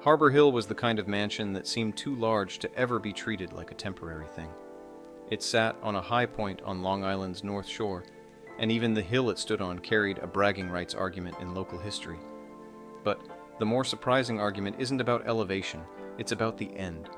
Harbor Hill was the kind of mansion that seemed too large to ever be treated like a temporary thing. It sat on a high point on Long Island's North Shore, and even the hill it stood on carried a bragging rights argument in local history. But the more surprising argument isn't about elevation, it's about the end.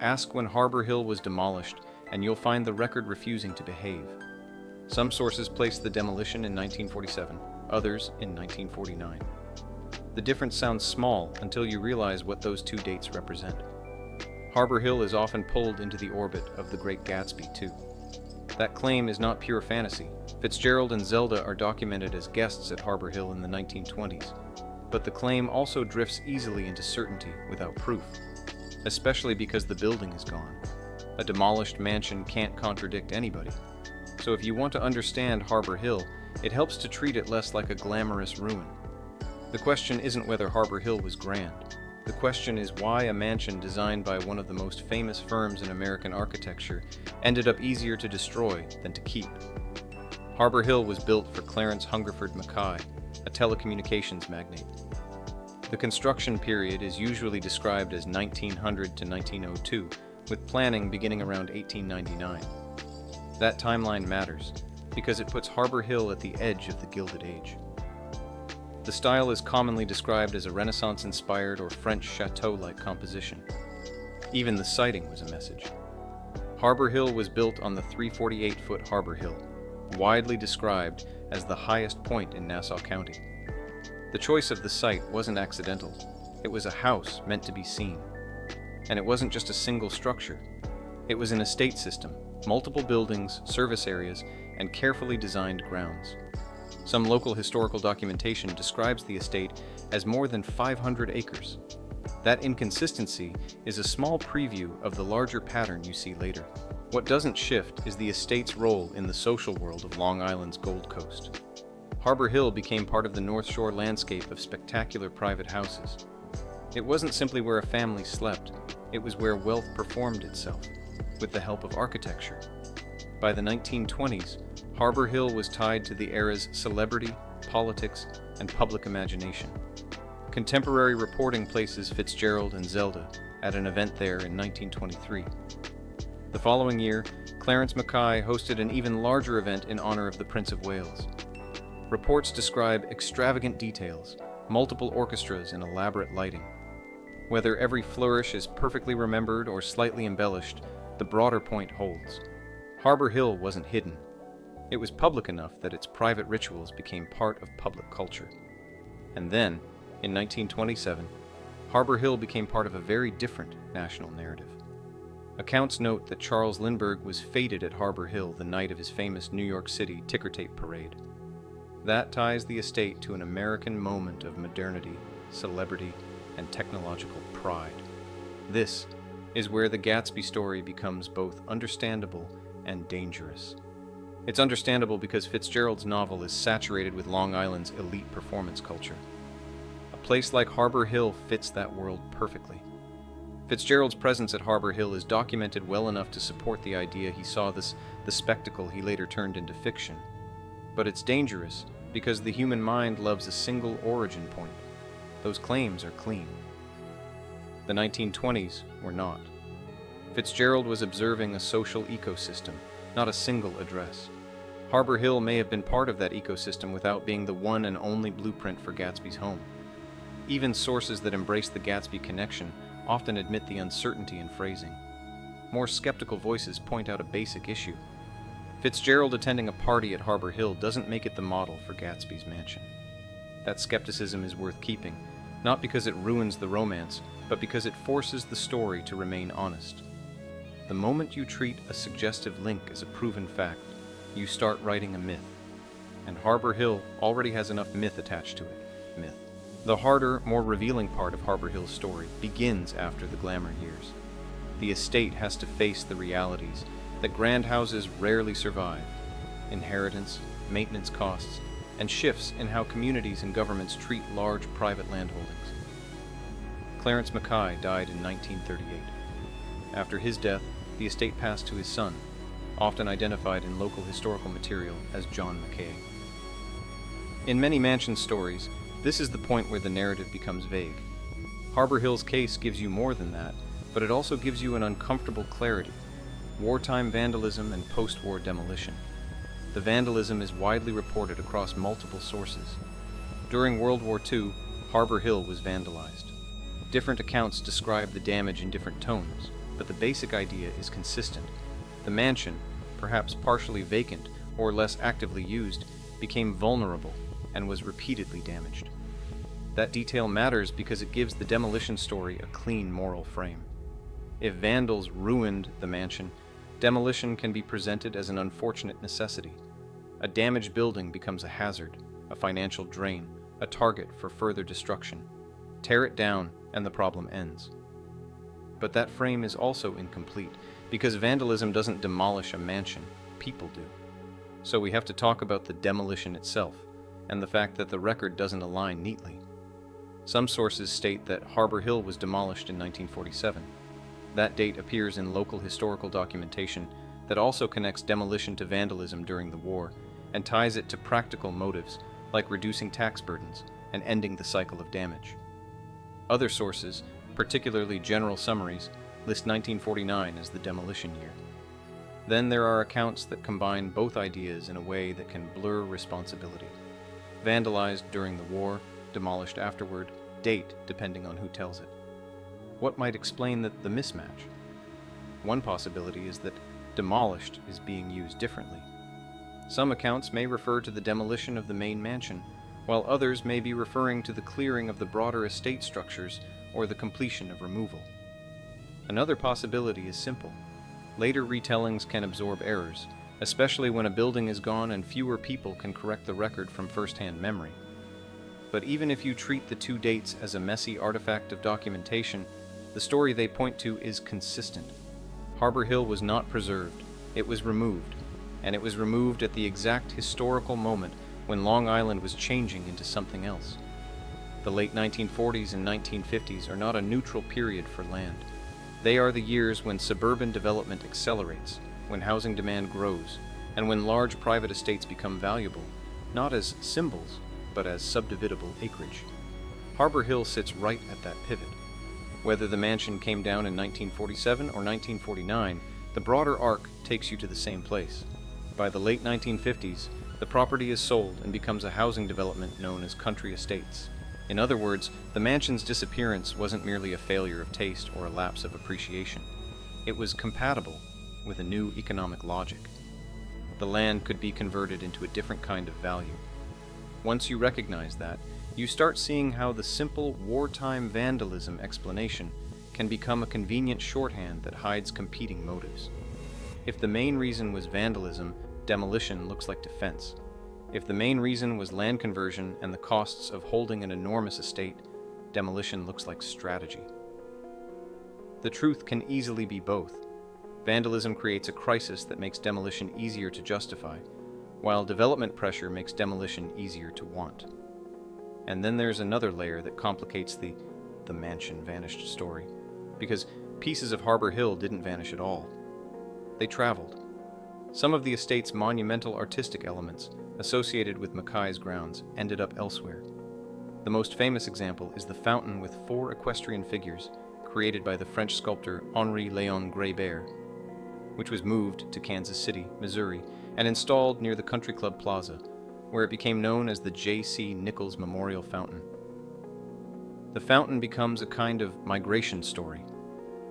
Ask when Harbor Hill was demolished, and you'll find the record refusing to behave. Some sources place the demolition in 1947, others in 1949. The difference sounds small until you realize what those two dates represent. Harbor Hill is often pulled into the orbit of the Great Gatsby, too. That claim is not pure fantasy. Fitzgerald and Zelda are documented as guests at Harbor Hill in the 1920s, but the claim also drifts easily into certainty without proof, especially because the building is gone. A demolished mansion can't contradict anybody. So if you want to understand Harbor Hill, it helps to treat it less like a glamorous ruin. The question isn't whether Harbor Hill was grand. The question is why a mansion designed by one of the most famous firms in American architecture ended up easier to destroy than to keep. Harbor Hill was built for Clarence Mackay, a telecommunications magnate. The construction period is usually described as 1900 to 1902, with planning beginning around 1899. That timeline matters because it puts Harbor Hill at the edge of the Gilded Age. The style is commonly described as a Renaissance-inspired or French chateau-like composition. Even the siting was a message. Harbor Hill was built on the 348-foot Harbor Hill, widely described as the highest point in Nassau County. The choice of the site wasn't accidental. It was a house meant to be seen. And it wasn't just a single structure. It was an estate system, multiple buildings, service areas, and carefully designed grounds. Some local historical documentation describes the estate as more than 500 acres. That inconsistency is a small preview of the larger pattern you see later. What doesn't shift is the estate's role in the social world of Long Island's Gold Coast. Harbor Hill became part of the North Shore landscape of spectacular private houses. It wasn't simply where a family slept, it was where wealth performed itself, with the help of architecture. By the 1920s, Harbor Hill was tied to the era's celebrity, politics, and public imagination. Contemporary reporting places Fitzgerald and Zelda at an event there in 1923. The following year, Clarence Mackay hosted an even larger event in honor of the Prince of Wales. Reports describe extravagant details, multiple orchestras, and elaborate lighting. Whether every flourish is perfectly remembered or slightly embellished, the broader point holds. Harbor Hill wasn't hidden. It was public enough that its private rituals became part of public culture. And then, in 1927, Harbor Hill became part of a very different national narrative. Accounts note that Charles Lindbergh was feted at Harbor Hill the night of his famous New York City ticker tape parade. That ties the estate to an American moment of modernity, celebrity, and technological pride. This is where the Gatsby story becomes both understandable and dangerous. It's understandable because Fitzgerald's novel is saturated with Long Island's elite performance culture. A place like Harbor Hill fits that world perfectly. Fitzgerald's presence at Harbor Hill is documented well enough to support the idea he saw the spectacle he later turned into fiction. But it's dangerous because the human mind loves a single origin point. Those claims are clean. The 1920s were not. Fitzgerald was observing a social ecosystem, not a single address. Harbor Hill may have been part of that ecosystem without being the one and only blueprint for Gatsby's home. Even sources that embrace the Gatsby connection often admit the uncertainty in phrasing. More skeptical voices point out a basic issue. Fitzgerald attending a party at Harbor Hill doesn't make it the model for Gatsby's mansion. That skepticism is worth keeping, not because it ruins the romance, but because it forces the story to remain honest. The moment you treat a suggestive link as a proven fact, you start writing a myth. And Harbor Hill already has enough myth attached to it. Myth. The harder, more revealing part of Harbor Hill's story begins after the glamour years. The estate has to face the realities that grand houses rarely survive: inheritance, maintenance costs, and shifts in how communities and governments treat large private landholdings. Clarence Mackay died in 1938. After his death, the estate passed to his son, often identified in local historical material as John Mackay. In many mansion stories, this is the point where the narrative becomes vague. Harbor Hill's case gives you more than that, but it also gives you an uncomfortable clarity: wartime vandalism and post-war demolition. The vandalism is widely reported across multiple sources. During World War II, Harbor Hill was vandalized. Different accounts describe the damage in different tones, but the basic idea is consistent. The mansion, perhaps partially vacant or less actively used, became vulnerable and was repeatedly damaged. That detail matters because it gives the demolition story a clean moral frame. If vandals ruined the mansion, demolition can be presented as an unfortunate necessity. A damaged building becomes a hazard, a financial drain, a target for further destruction. Tear it down, and the problem ends. But that frame is also incomplete, because vandalism doesn't demolish a mansion, people do. So we have to talk about the demolition itself, and the fact that the record doesn't align neatly. Some sources state that Harbor Hill was demolished in 1947. That date appears in local historical documentation that also connects demolition to vandalism during the war, and ties it to practical motives, like reducing tax burdens and ending the cycle of damage. Other sources, particularly general summaries, list 1949 as the demolition year. Then there are accounts that combine both ideas in a way that can blur responsibility. Vandalized during the war, demolished afterward, date depending on who tells it. What might explain the mismatch? One possibility is that demolished is being used differently. Some accounts may refer to the demolition of the main mansion, while others may be referring to the clearing of the broader estate structures or the completion of removal. Another possibility is simple. Later retellings can absorb errors, especially when a building is gone and fewer people can correct the record from first-hand memory. But even if you treat the two dates as a messy artifact of documentation, the story they point to is consistent. Harbor Hill was not preserved, it was removed, and it was removed at the exact historical moment when Long Island was changing into something else. The late 1940s and 1950s are not a neutral period for land. They are the years when suburban development accelerates, when housing demand grows, and when large private estates become valuable, not as symbols, but as subdividable acreage. Harbor Hill sits right at that pivot. Whether the mansion came down in 1947 or 1949, the broader arc takes you to the same place. By the late 1950s, the property is sold and becomes a housing development known as country estates. In other words, the mansion's disappearance wasn't merely a failure of taste or a lapse of appreciation. It was compatible with a new economic logic. The land could be converted into a different kind of value. Once you recognize that, you start seeing how the simple wartime vandalism explanation can become a convenient shorthand that hides competing motives. If the main reason was vandalism, demolition looks like defense. If the main reason was land conversion and the costs of holding an enormous estate, demolition looks like strategy. The truth can easily be both. Vandalism creates a crisis that makes demolition easier to justify, while development pressure makes demolition easier to want. And then there's another layer that complicates the mansion vanished story, because pieces of Harbor Hill didn't vanish at all. They traveled. Some of the estate's monumental artistic elements, associated with Mackay's grounds, ended up elsewhere. The most famous example is the fountain with 4 equestrian figures, created by the French sculptor Henri Léon Grébert, which was moved to Kansas City, Missouri, and installed near the Country Club Plaza, where it became known as the J.C. Nichols Memorial Fountain. The fountain becomes a kind of migration story,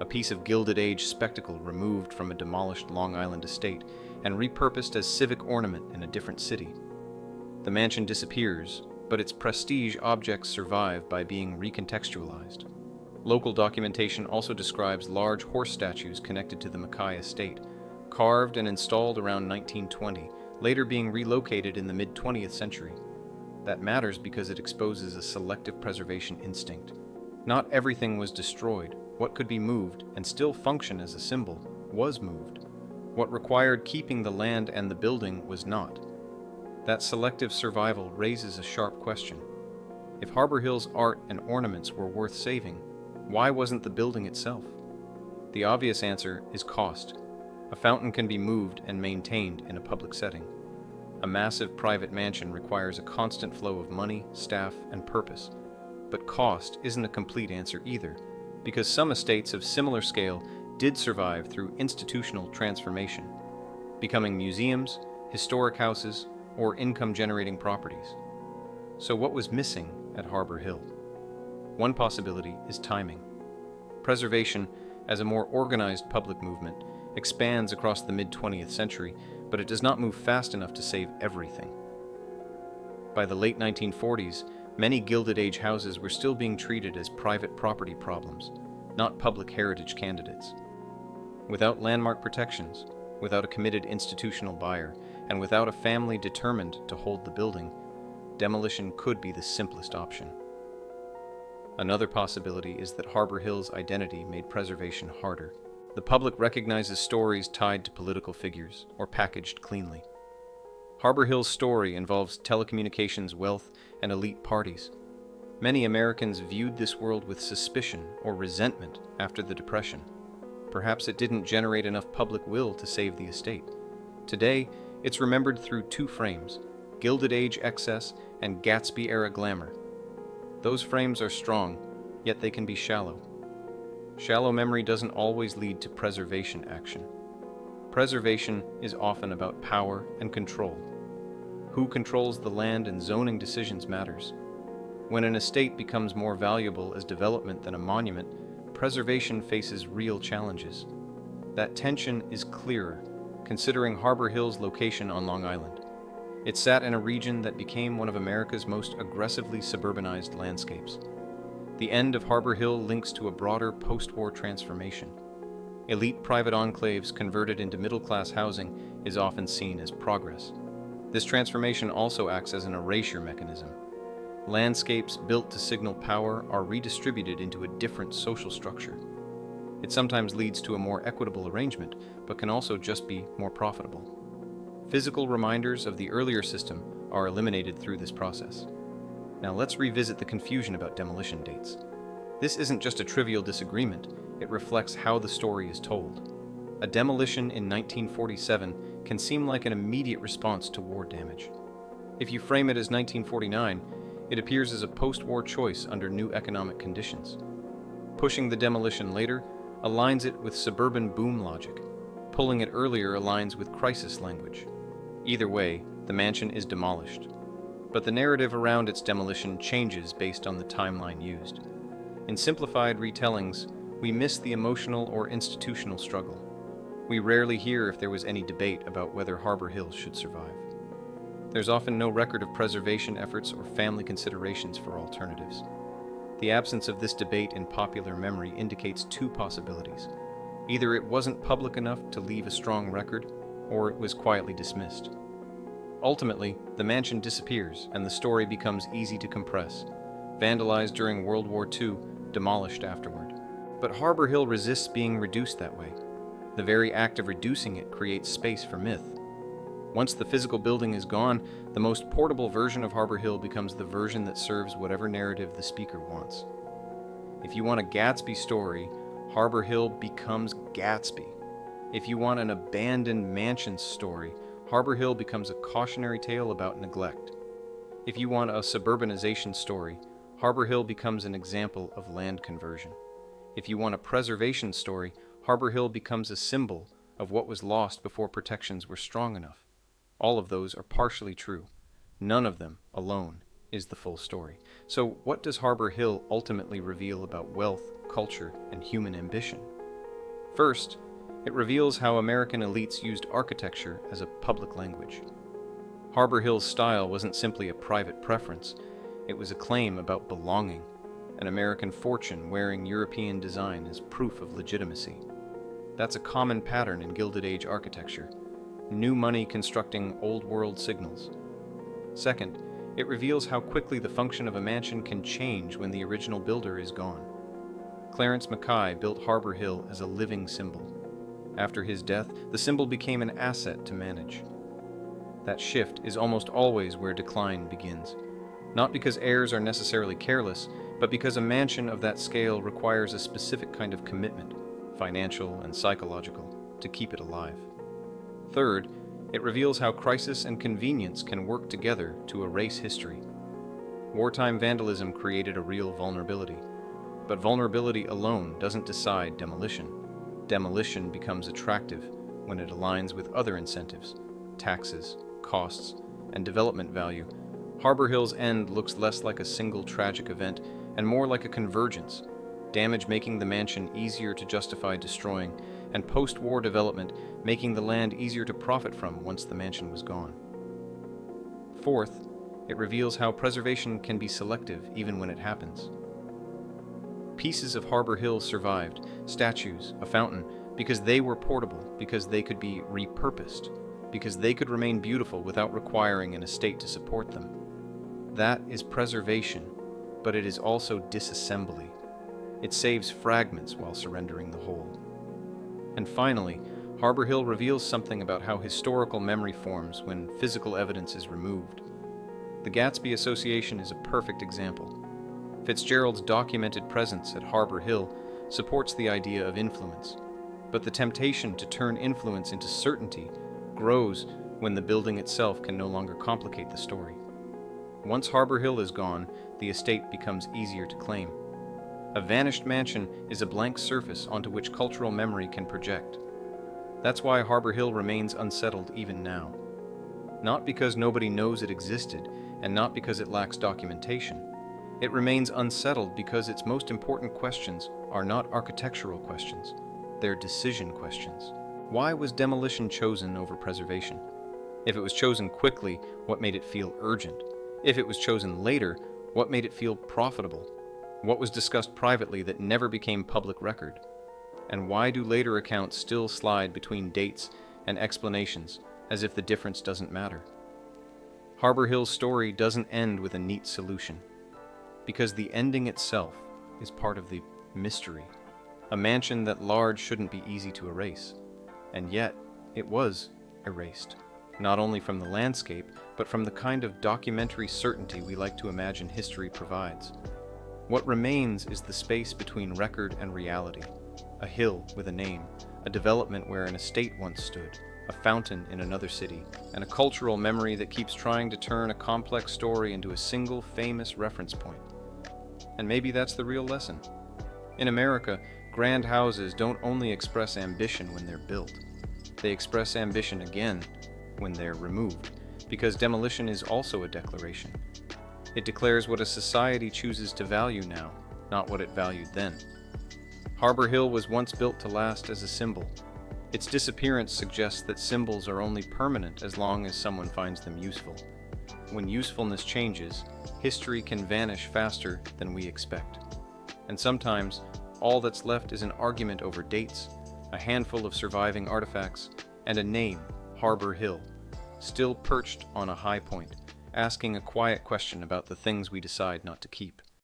a piece of Gilded Age spectacle removed from a demolished Long Island estate and repurposed as civic ornament in a different city. The mansion disappears, but its prestige objects survive by being recontextualized. Local documentation also describes large horse statues connected to the Mackay estate, carved and installed around 1920, later being relocated in the mid-20th century. That matters because it exposes a selective preservation instinct. Not everything was destroyed. What could be moved and still function as a symbol was moved. What required keeping the land and the building was not. That selective survival raises a sharp question. If Harbor Hill's art and ornaments were worth saving, why wasn't the building itself? The obvious answer is cost. A fountain can be moved and maintained in a public setting. A massive private mansion requires a constant flow of money, staff, and purpose. But cost isn't a complete answer either, because some estates of similar scale did survive through institutional transformation, becoming museums, historic houses, or income-generating properties. So what was missing at Harbor Hill? One possibility is timing. Preservation, as a more organized public movement, expands across the mid-20th century, but it does not move fast enough to save everything. By the late 1940s, many Gilded Age houses were still being treated as private property problems, not public heritage candidates. Without landmark protections, without a committed institutional buyer, and without a family determined to hold the building, demolition could be the simplest option. Another possibility is that Harbor Hill's identity made preservation harder. The public recognizes stories tied to political figures or packaged cleanly. Harbor Hill's story involves telecommunications wealth and elite parties. Many Americans viewed this world with suspicion or resentment after the Depression. Perhaps it didn't generate enough public will to save the estate. Today, it's remembered through two frames: Gilded Age excess and Gatsby-era glamour. Those frames are strong, yet they can be shallow. Shallow memory doesn't always lead to preservation action. Preservation is often about power and control. Who controls the land and zoning decisions matters. When an estate becomes more valuable as development than a monument, preservation faces real challenges. That tension is clearer, considering Harbor Hill's location on Long Island. It sat in a region that became one of America's most aggressively suburbanized landscapes. The end of Harbor Hill links to a broader post-war transformation. Elite private enclaves converted into middle-class housing is often seen as progress. This transformation also acts as an erasure mechanism. Landscapes built to signal power are redistributed into a different social structure. It sometimes leads to a more equitable arrangement, but can also just be more profitable. Physical reminders of the earlier system are eliminated through this process. Now let's revisit the confusion about demolition dates. This isn't just a trivial disagreement, it reflects how the story is told. A demolition in 1947 can seem like an immediate response to war damage. If you frame it as 1949, it appears as a post-war choice under new economic conditions. Pushing the demolition later aligns it with suburban boom logic. Pulling it earlier aligns with crisis language. Either way, the mansion is demolished. But the narrative around its demolition changes based on the timeline used. In simplified retellings, we miss the emotional or institutional struggle. We rarely hear if there was any debate about whether Harbor Hill should survive. There's often no record of preservation efforts or family considerations for alternatives. The absence of this debate in popular memory indicates two possibilities. Either it wasn't public enough to leave a strong record, or it was quietly dismissed. Ultimately, the mansion disappears and the story becomes easy to compress. Vandalized during World War II, demolished afterward. But Harbor Hill resists being reduced that way. The very act of reducing it creates space for myth. Once the physical building is gone, the most portable version of Harbor Hill becomes the version that serves whatever narrative the speaker wants. If you want a Gatsby story, Harbor Hill becomes Gatsby. If you want an abandoned mansion story, Harbor Hill becomes a cautionary tale about neglect. If you want a suburbanization story, Harbor Hill becomes an example of land conversion. If you want a preservation story, Harbor Hill becomes a symbol of what was lost before protections were strong enough. All of those are partially true. None of them alone is the full story. So what does Harbor Hill ultimately reveal about wealth, culture, and human ambition? First, it reveals how American elites used architecture as a public language. Harbor Hill's style wasn't simply a private preference, it was a claim about belonging, an American fortune wearing European design as proof of legitimacy. That's a common pattern in Gilded Age architecture, new money constructing old world signals. Second, it reveals how quickly the function of a mansion can change when the original builder is gone. Clarence Mackay built Harbor Hill as a living symbol. After his death, the symbol became an asset to manage. That shift is almost always where decline begins. Not because heirs are necessarily careless, but because a mansion of that scale requires a specific kind of commitment, financial and psychological, to keep it alive. Third, it reveals how crisis and convenience can work together to erase history. Wartime vandalism created a real vulnerability. But vulnerability alone doesn't decide demolition. Demolition becomes attractive when it aligns with other incentives, taxes, costs, and development value. Harbor Hill's end looks less like a single tragic event and more like a convergence, damage making the mansion easier to justify destroying, and post-war development making the land easier to profit from once the mansion was gone. Fourth, it reveals how preservation can be selective even when it happens. Pieces of Harbor Hill survived, statues, a fountain, because they were portable, because they could be repurposed, because they could remain beautiful without requiring an estate to support them. That is preservation, but it is also disassembly. It saves fragments while surrendering the whole. And finally, Harbor Hill reveals something about how historical memory forms when physical evidence is removed. The Gatsby Association is a perfect example. Fitzgerald's documented presence at Harbor Hill supports the idea of influence, but the temptation to turn influence into certainty grows when the building itself can no longer complicate the story. Once Harbor Hill is gone, the estate becomes easier to claim. A vanished mansion is a blank surface onto which cultural memory can project. That's why Harbor Hill remains unsettled even now. Not because nobody knows it existed, and not because it lacks documentation. It remains unsettled because its most important questions are not architectural questions, they're decision questions. Why was demolition chosen over preservation? If it was chosen quickly, what made it feel urgent? If it was chosen later, what made it feel profitable? What was discussed privately that never became public record? And why do later accounts still slide between dates and explanations as if the difference doesn't matter? Harbor Hill's story doesn't end with a neat solution, because the ending itself is part of the mystery. A mansion that large shouldn't be easy to erase, and yet it was erased, not only from the landscape, but from the kind of documentary certainty we like to imagine history provides. What remains is the space between record and reality, a hill with a name, a development where an estate once stood, a fountain in another city, and a cultural memory that keeps trying to turn a complex story into a single famous reference point. And maybe that's the real lesson. In America, grand houses don't only express ambition when they're built. They express ambition again when they're removed, because demolition is also a declaration. It declares what a society chooses to value now, not what it valued then. Harbor Hill was once built to last as a symbol. Its disappearance suggests that symbols are only permanent as long as someone finds them useful. When usefulness changes, history can vanish faster than we expect. And sometimes, all that's left is an argument over dates, a handful of surviving artifacts, and a name, Harbor Hill, still perched on a high point, asking a quiet question about the things we decide not to keep.